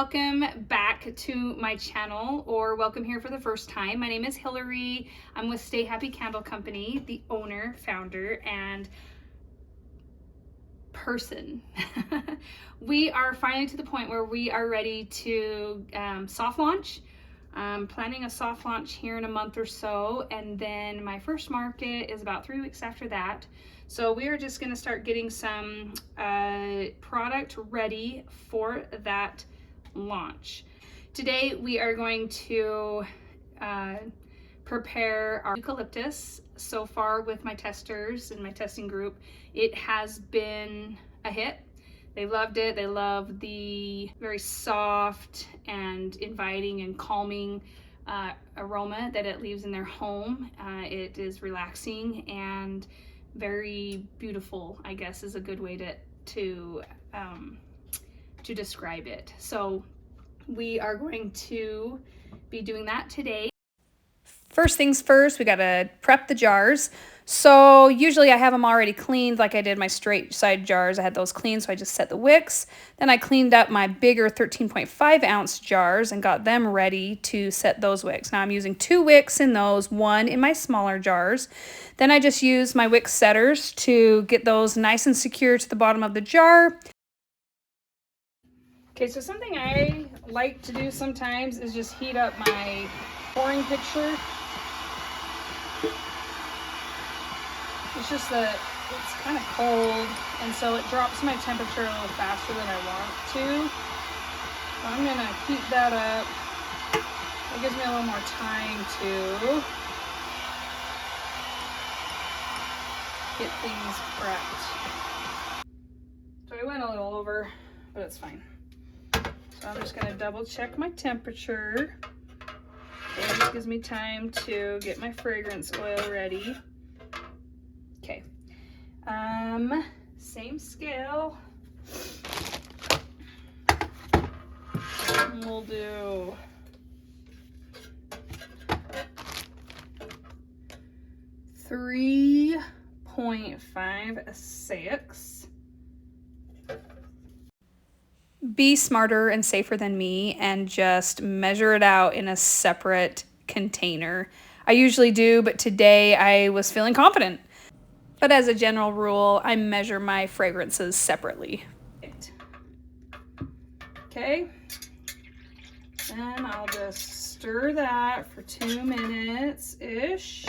welcome back to my channel, or welcome here for the first time. My name is Hillary. I'm with Stay Happy Candle Company, the owner, founder, and person. We are finally to the point where we are ready to soft launch. I'm planning a soft launch here in a month or so, and then my first market is about 3 weeks after that. So we are just going to start getting some product ready for that launch. Today we are going to prepare our eucalyptus. So far with my testers and my testing group, it has been a hit. They loved it. They love the very soft and inviting and calming aroma that it leaves in their home. It is relaxing and very beautiful, I guess is a good way to describe it. So we are going to be doing that today. First things first, we gotta prep the jars. So usually I have them already cleaned like I did my straight side jars. I had those cleaned, so I just set the wicks. Then I cleaned up my bigger 13.5 ounce jars and got them ready to set those wicks. Now I'm using 2 wicks in those, 1 in my smaller jars. Then I just use my wick setters to get those nice and secure to the bottom of the jar. Okay, so something I like to do sometimes is just heat up my pouring pitcher. It's just that it's kind of cold, and so it drops my temperature a little faster than I want to. So I'm gonna heat that up. It gives me a little more time to get things prepped. So I went a little over, but it's fine. So I'm just gonna double check my temperature. Okay, this gives me time to get my fragrance oil ready. Okay, same scale. We'll do 3.56. Be smarter and safer than me and just measure it out in a separate container. I usually do, but today I was feeling confident. But as a general rule, I measure my fragrances separately. Okay, and I'll just stir that for 2 minutes-ish.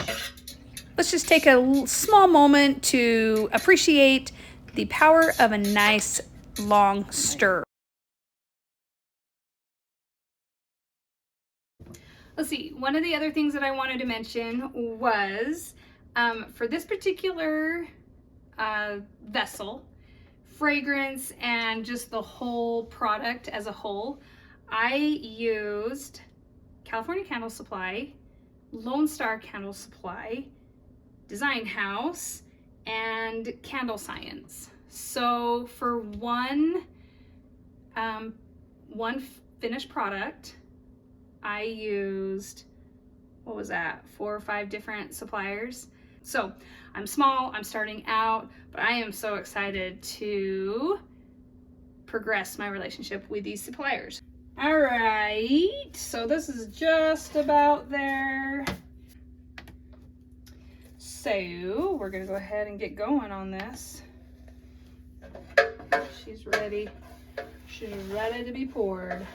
Let's just take a small moment to appreciate the power of a nice long stir. Let's see, one of the other things that I wanted to mention was for this particular vessel, fragrance, and just the whole product as a whole, I used California Candle Supply, Lone Star Candle Supply, Design House, and Candle Science. So for one finished product, I used, what was that, 4 or 5 different suppliers. So I'm small, I'm starting out, but I am so excited to progress my relationship with these suppliers. All right, so this is just about there. So we're gonna go ahead and get going on this. She's ready. She's ready to be poured.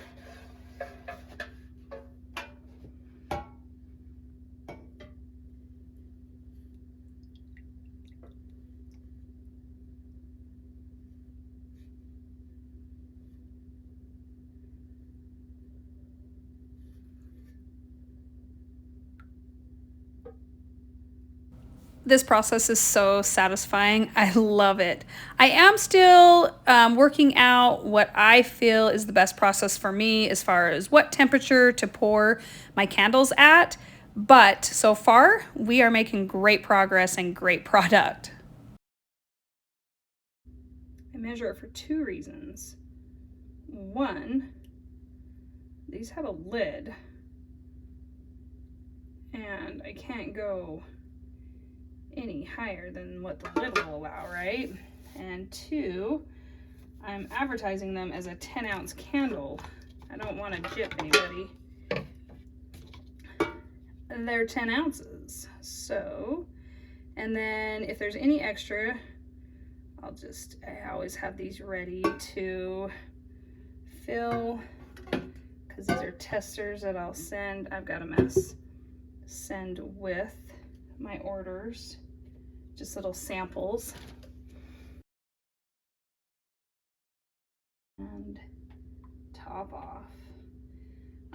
This process is so satisfying. I love it. I am still working out what I feel is the best process for me as far as what temperature to pour my candles at, but so far we are making great progress and great product. I measure it for 2 reasons. 1, these have a lid, and I can't go any higher than what the lid will allow, right? And 2, I'm advertising them as a 10-ounce candle. I don't want to gyp anybody. They're 10 ounces. So, and then if there's any extra, I always have these ready to fill, because these are testers that I'll send. I've got a mess. Send with my orders, just little samples. And top off.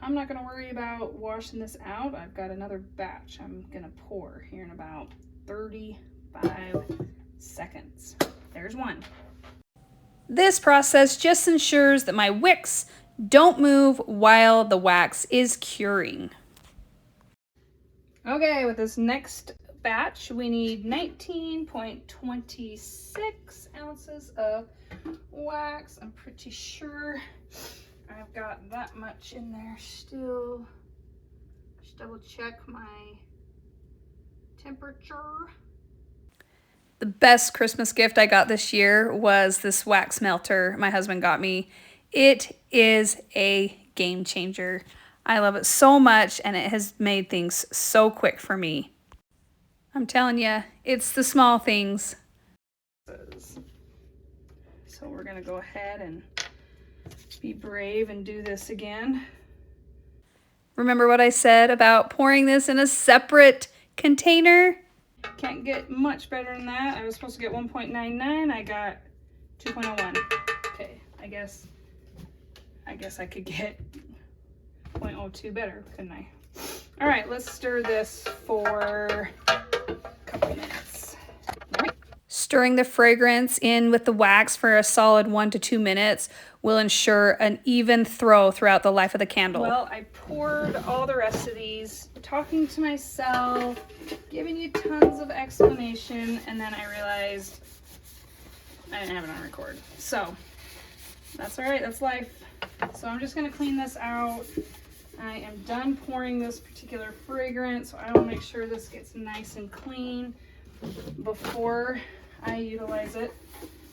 I'm not gonna worry about washing this out. I've got another batch I'm gonna pour here in about 35 seconds. There's one. This process just ensures that my wicks don't move while the wax is curing. Okay, with this next batch, we need 19.26 ounces of wax. I'm pretty sure I've got that much in there still. Just double check my temperature. The best Christmas gift I got this year was this wax melter my husband got me. It is a game changer. I love it so much, and it has made things so quick for me. I'm telling you, it's the small things. So we're gonna go ahead and be brave and do this again. Remember what I said about pouring this in a separate container? Can't get much better than that. I was supposed to get 1.99. I got 2.01. Okay, I guess I could get 0.02 better, couldn't I? All right, let's stir this for a couple minutes. Stirring the fragrance in with the wax for a solid 1 to 2 minutes will ensure an even throw throughout the life of the candle. Well, I poured all the rest of these, talking to myself, giving you tons of explanation, and then I realized I didn't have it on record. So that's all right, that's life. So I'm just gonna clean this out. I am done pouring this particular fragrance, so I will make sure this gets nice and clean before I utilize it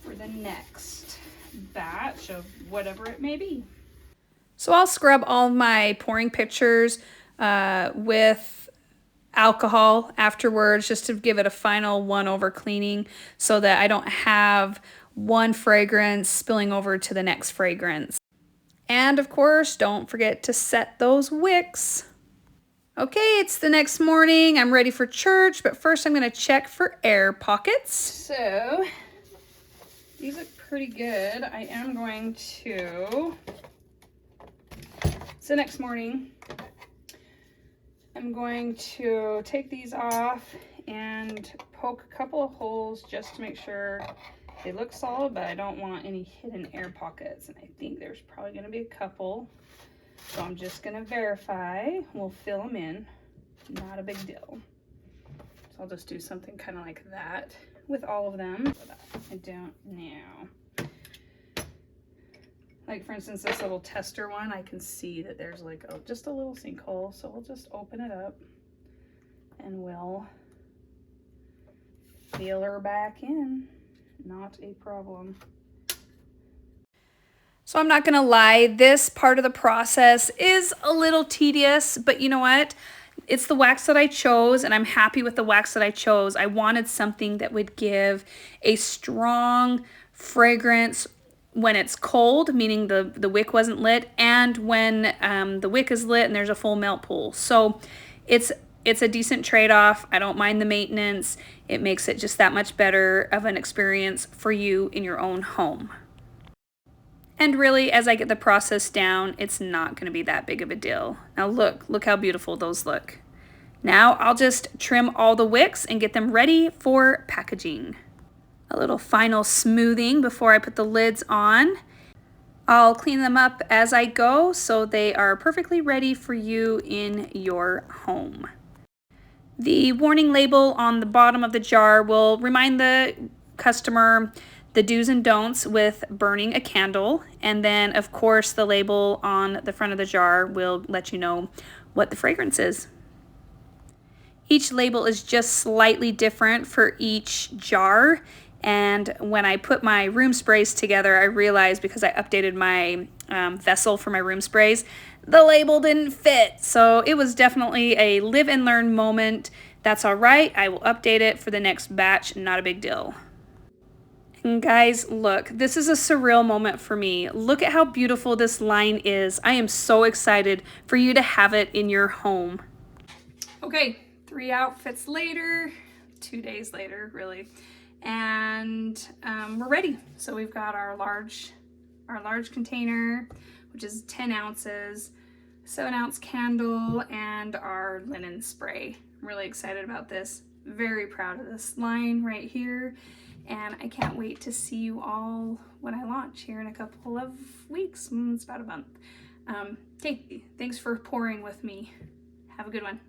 for the next batch of whatever it may be. So I'll scrub all my pouring pitchers with alcohol afterwards, just to give it a final one-over cleaning so that I don't have one fragrance spilling over to the next fragrance. And of course, don't forget to set those wicks. Okay, it's the next morning. I'm ready for church, but first I'm gonna check for air pockets. So, these look pretty good. I am going to, it's the next morning. I'm going to take these off and poke a couple of holes just to make sure they look solid, but I don't want any hidden air pockets. And I think there's probably gonna be a couple. So I'm just gonna verify. We'll fill them in, not a big deal. So I'll just do something kind of like that with all of them. I don't know. Like for instance, this little tester one, I can see that there's like just a little sinkhole. So we'll just open it up and we'll fill her back in. Not a problem. So I'm not gonna lie, this part of the process is a little tedious, but you know what? It's the wax that I chose, and I'm happy with the wax that I chose. I wanted something that would give a strong fragrance when it's cold, meaning the wick wasn't lit, and when the wick is lit and there's a full melt pool. So it's a decent trade-off. I don't mind the maintenance. It makes it just that much better of an experience for you in your own home. And really, as I get the process down, it's not gonna be that big of a deal. Now look how beautiful those look. Now I'll just trim all the wicks and get them ready for packaging. A little final smoothing before I put the lids on. I'll clean them up as I go so they are perfectly ready for you in your home. The warning label on the bottom of the jar will remind the customer the do's and don'ts with burning a candle, and then of course the label on the front of the jar will let you know what the fragrance is. Each label is just slightly different for each jar, And when I put my room sprays together, I realized, because I updated my vessel for my room sprays, the label didn't fit. So it was definitely a live and learn moment. That's all right. I will update it for the next batch. Not a big deal. And guys, look, this is a surreal moment for me. Look at how beautiful this line is. I am so excited for you to have it in your home. Okay, 3 outfits later, 2 days later, really. And we're ready. So we've got our large container, which is 10 ounces, 7-ounce candle, and our linen spray. I'm really excited about this. Very proud of this line right here. And I can't wait to see you all when I launch here in a couple of weeks. It's about a month. Okay, thanks for pouring with me. Have a good one.